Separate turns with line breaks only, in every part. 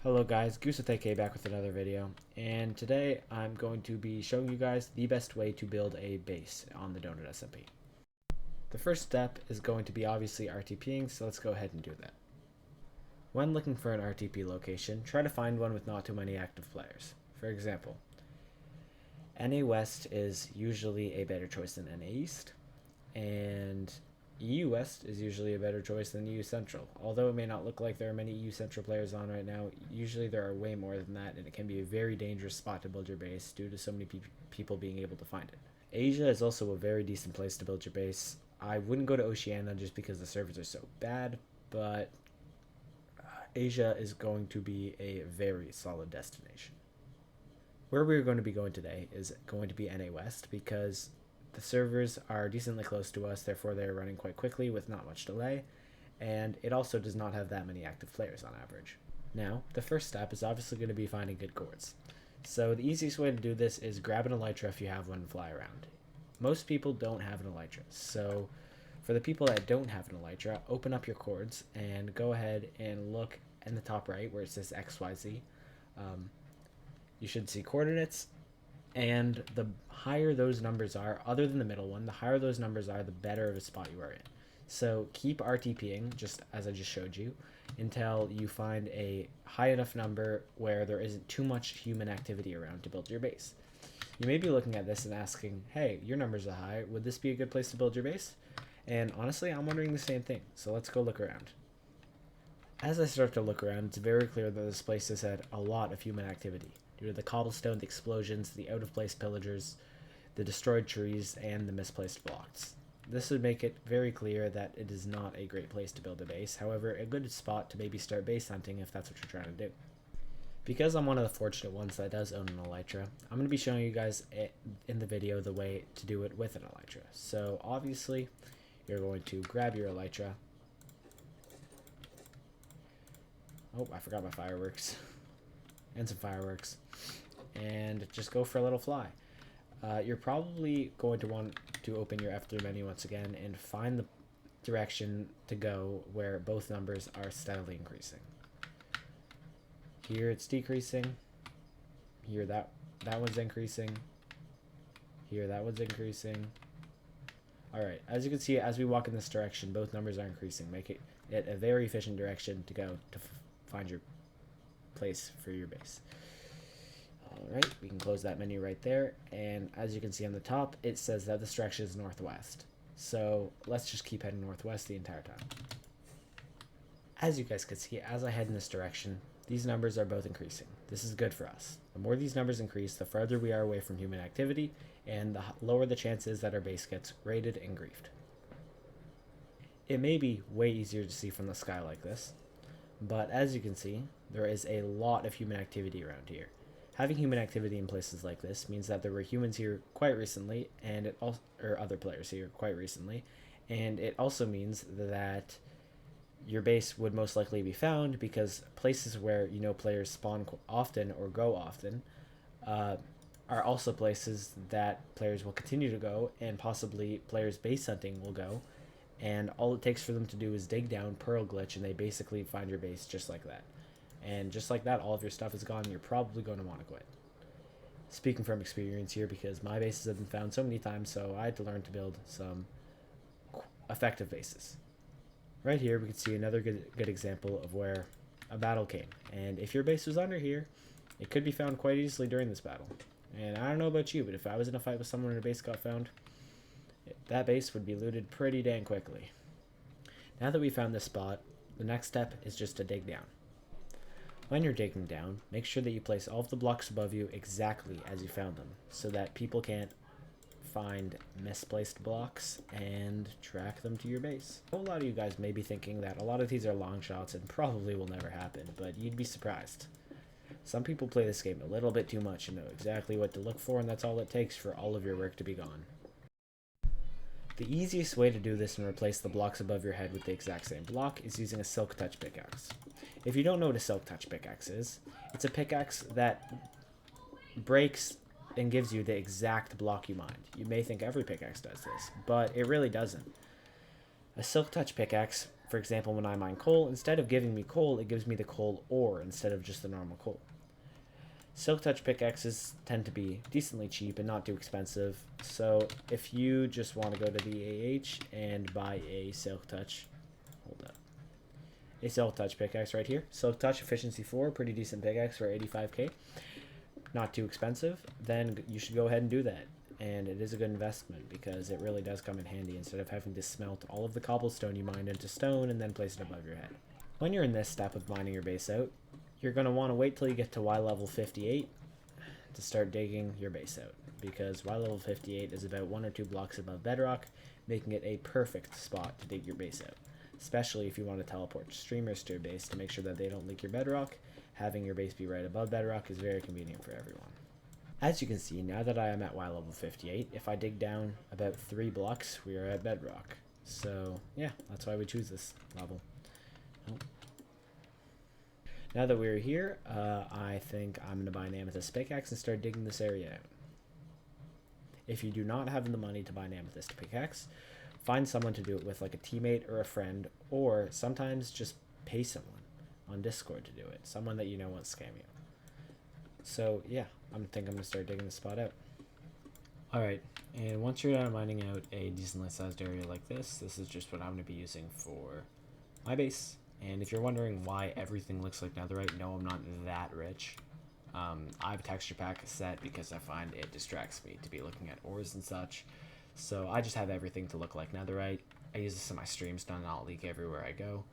Hello guys, Goose with AK back with another video, and today I'm going to be showing you guys the best way to build a base on the Donut SMP. The first step is going to be obviously RTPing, so let's go ahead and do that. When looking for an RTP location, try to find one with not too many active players. For example, NA West is usually a better choice than NA East, and EU West is usually a better choice than EU Central. Although it may not look like there are many EU Central players on right now, usually there are way more than that, and it can be a very dangerous spot to build your base due to so many people being able to find it. Asia is also a very decent place to build your base. I wouldn't go to Oceania just because the servers are so bad, but Asia is going to be a very solid destination. Where we're going to be going today is going to be NA West because the servers are decently close to us, therefore they're running quite quickly with not much delay, and it also does not have that many active players on average. Now, the first step is obviously going to be finding good cords. So the easiest way to do this is grab an elytra if you have one and fly around. Most people don't have an elytra, so for the people that don't have an elytra, open up your cords and go ahead and look in the top right where it says XYZ. You should see coordinates, and the higher those numbers are, other than the middle one, the higher those numbers are, the better of a spot you are in. So keep RTPing, just as I just showed you, until you find a high enough number where there isn't too much human activity around to build your base. You may be looking at this and asking, hey, your numbers are high, would this be a good place to build your base? And honestly, I'm wondering the same thing, so let's go look around. As I start to look around, it's very clear that this place has had a lot of human activity due to the cobblestone, the explosions, the out-of-place pillagers, the destroyed trees, and the misplaced blocks. This would make it very clear that it is not a great place to build a base, however, a good spot to maybe start base hunting if that's what you're trying to do. Because I'm one of the fortunate ones that does own an elytra, I'm going to be showing you guys in the video the way to do it with an elytra. So obviously, you're going to grab your elytra. Oh, I forgot my fireworks. And some fireworks, and just go for a little fly. You're probably going to want to open your F3 menu once again and find the direction to go where both numbers are steadily increasing. Here it's decreasing. Here that one's increasing. Here that one's increasing. Alright, as you can see, as we walk in this direction, both numbers are increasing, making it a very efficient direction to go to find your place for your base. Alright, we can close that menu right there, and as you can see on the top, it says that this direction is northwest. So let's just keep heading northwest the entire time. As you guys can see, as I head in this direction, these numbers are both increasing. This is good for us. The more these numbers increase, the farther we are away from human activity, and the lower the chances that our base gets raided and griefed. It may be way easier to see from the sky like this, but as you can see, there is a lot of human activity around here. Having human activity in places like this means that there were humans here quite recently, and it also, or other players here quite recently, and it also means that your base would most likely be found because places where players spawn often or go often are also places that players will continue to go, and possibly players base hunting will go. And all it takes for them to do is dig down, Pearl glitch, and they basically find your base just like that. And just like that, all of your stuff is gone, and you're probably going to want to quit. Speaking from experience here, because my bases have been found so many times, so I had to learn to build some effective bases. Right here, we can see another good example of where a battle came. And if your base was under here, it could be found quite easily during this battle. And I don't know about you, but if I was in a fight with someone and a base got found, that base would be looted pretty dang quickly. Now that we found this spot, the next step is just to dig down. When you're digging down, make sure that you place all of the blocks above you exactly as you found them, so that people can't find misplaced blocks and track them to your base. A lot of you guys may be thinking that a lot of these are long shots and probably will never happen, but you'd be surprised. Some people play this game a little bit too much and know exactly what to look for, and that's all it takes for all of your work to be gone. The easiest way to do this and replace the blocks above your head with the exact same block is using a Silk Touch pickaxe. If you don't know what a Silk Touch pickaxe is, it's a pickaxe that breaks and gives you the exact block you mind. You may think every pickaxe does this, but it really doesn't. A Silk Touch pickaxe For example, when I mine coal, instead of giving me coal, it gives me the coal ore instead of just the normal coal. Silk touch pickaxes tend to be decently cheap and not too expensive. So if you just want to go to the AH and buy a silk touch, hold up, a silk touch pickaxe right here. Silk touch efficiency 4, pretty decent pickaxe for 85k. Not too expensive. Then you should go ahead and do that. And it is a good investment because it really does come in handy instead of having to smelt all of the cobblestone you mined into stone and then place it above your head. When you're in this step of mining your base out, you're going to want to wait till you get to Y level 58 to start digging your base out, because Y level 58 is about 1 or 2 blocks above bedrock, making it a perfect spot to dig your base out, especially if you want to teleport streamers to your base to make sure that they don't leak your bedrock. Having your base be right above bedrock is very convenient for everyone. As you can see, now that I am at Y level 58, if I dig down about 3 blocks, we are at bedrock. So yeah, that's why we choose this level. Now that we're here, I think I'm going to buy an amethyst pickaxe and start digging this area out. If you do not have the money to buy an amethyst pickaxe, find someone to do it with, like a teammate or a friend, or sometimes just pay someone on Discord to do it. Someone that you know won't scam you. So yeah, I think I'm going to start digging this spot out. Alright, and once you're done mining out a decently sized area like this is just what I'm going to be using for my base. And if you're wondering why everything looks like netherite, no, I'm not that rich. I have a texture pack set because I find it distracts me to be looking at ores and such. So I just have everything to look like netherite. I use this in my streams to not leak everywhere I go.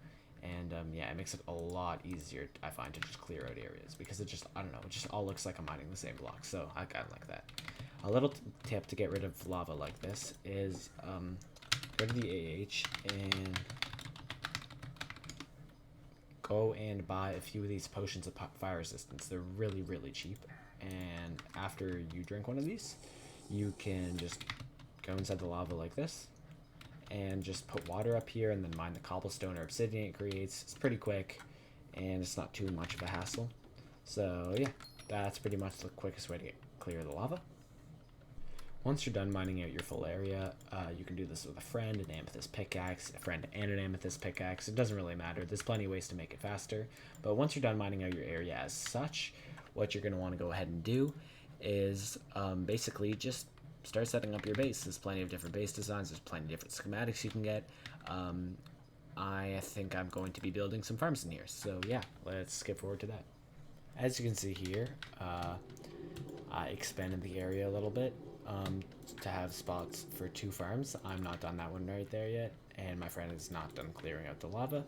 And yeah, it makes it a lot easier, I find, to just clear out areas, because it just, I don't know, it just all looks like I'm mining the same block. So I kind of like that. A little tip to get rid of lava like this is go to the AH and go and buy a few of these potions of fire resistance. They're really, really cheap. And after you drink one of these, you can just go inside the lava like this and just put water up here and then mine the cobblestone or obsidian it creates. It's pretty quick and it's not too much of a hassle. So yeah, that's pretty much the quickest way to get clear of the lava. Once you're done mining out your full area, you can do this with a friend, an amethyst pickaxe, a friend and an amethyst pickaxe. It doesn't really matter. There's plenty of ways to make it faster. But once you're done mining out your area as such, what you're going to want to go ahead and do is basically just start setting up your base. There's plenty of different base designs. There's plenty of different schematics you can get. I think I'm going to be building some farms in here. So yeah, let's skip forward to that. As you can see here, I expanded the area a little bit to have spots for 2 farms. I'm not done that one right there yet, and my friend is not done clearing out the lava.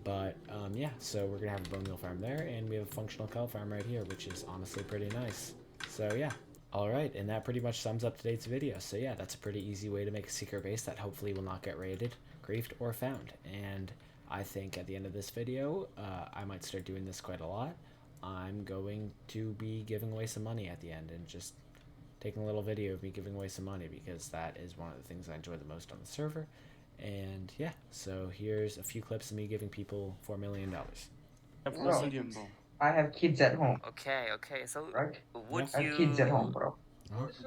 But yeah, so we're gonna have a bone meal farm there, and we have a functional cow farm right here, which is honestly pretty nice. So yeah. Alright, and that pretty much sums up today's video. So yeah, that's a pretty easy way to make a secret base that hopefully will not get raided, griefed, or found. And I think at the end of this video, I might start doing this quite a lot. I'm going to be giving away some money at the end and just taking a little video of me giving away some money, because that is one of the things I enjoy the most on the server. And yeah, so here's a few clips of me giving people $4 million.
I have kids at home.
Okay, so
right?
would
I
you...
have kids at home, bro.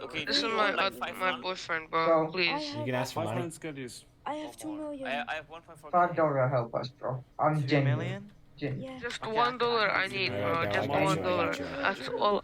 Okay,
This is
do you
my
want, like,
my
5
boyfriend, bro.
So-
Please.
You can ask for money.
I have 2 million.
I have 1.4.
$5 help us, bro. I'm
2
genuine.
million?
Yeah.
Just
Okay,
$1
I
I need,
Alright,
bro.
bro,
Just
I got
$1.
you.
That's all.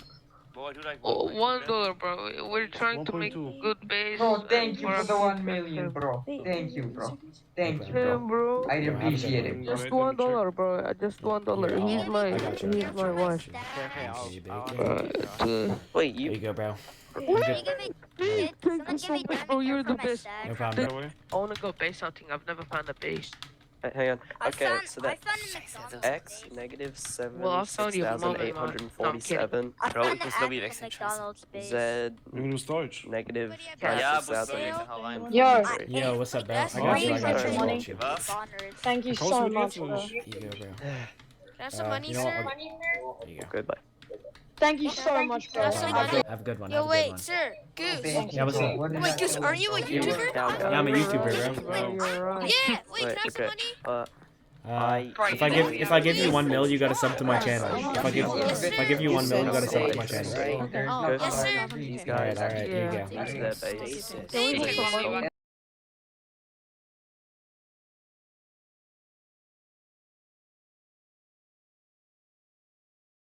Boy, do like
$1, bro. We're trying to make
1.2.
good base.
Bro, thank you
for
for the
our
1 million, bro.
Wait,
Thank you, bro. Thank you,
Damn,
bro.
bro.
I
Yo, have a good
appreciate
one.
it.
Just
Wait, let me
$1, bro. Just $1.
Here,
He's my
I got you.
my wife.
Okay,
Hey, bacon.
Wait,
There you
you...
go, bro.
Thank you so much, bro. You're the best.
No problem.
Don't worry.
I wanna go base hunting. I've never found a base.
hang on. Okay, so
I
that
found an McDonald's
X
base.
negative 7,
Well, I found you a moment, no, I'm
6,847.
I
Bro,
found
das
an
Lobby
actual
wechseln,
McDonald's base.
Z
Wenn du Deutsch.
negative
Ja,
But
aber
yeah,
Yo.
Yo, what's up, bro? I
That's
got you. I got you. I
money.
got you.
Was?
Thank you
Kost
so
mir
much,
jetzt
bro.
nicht.
Here you go, bro.
That's some money,
You know what,
sir.
There you go.
Goodbye.
Thank you so much, bro.
That's some
Have
money.
a good one.
Yo,
Have a good
wait,
one.
sir. Goose.
Thank you,
Yeah, what's
bro.
up?
What did
Wait,
I
Goose,
do?
are you a YouTuber?
Yeah, I'm a YouTuber, bro.
You're right.
Yeah. Wait, can I have some
okay.
money?
If I give you 1 mil, you gotta sub to my channel. If I give you 1 mil, you gotta sub to my channel.
Oh, yes, sir.
These
Alright,
guys
alright, here you
Yeah.
go.
use their base.
Can we have some money?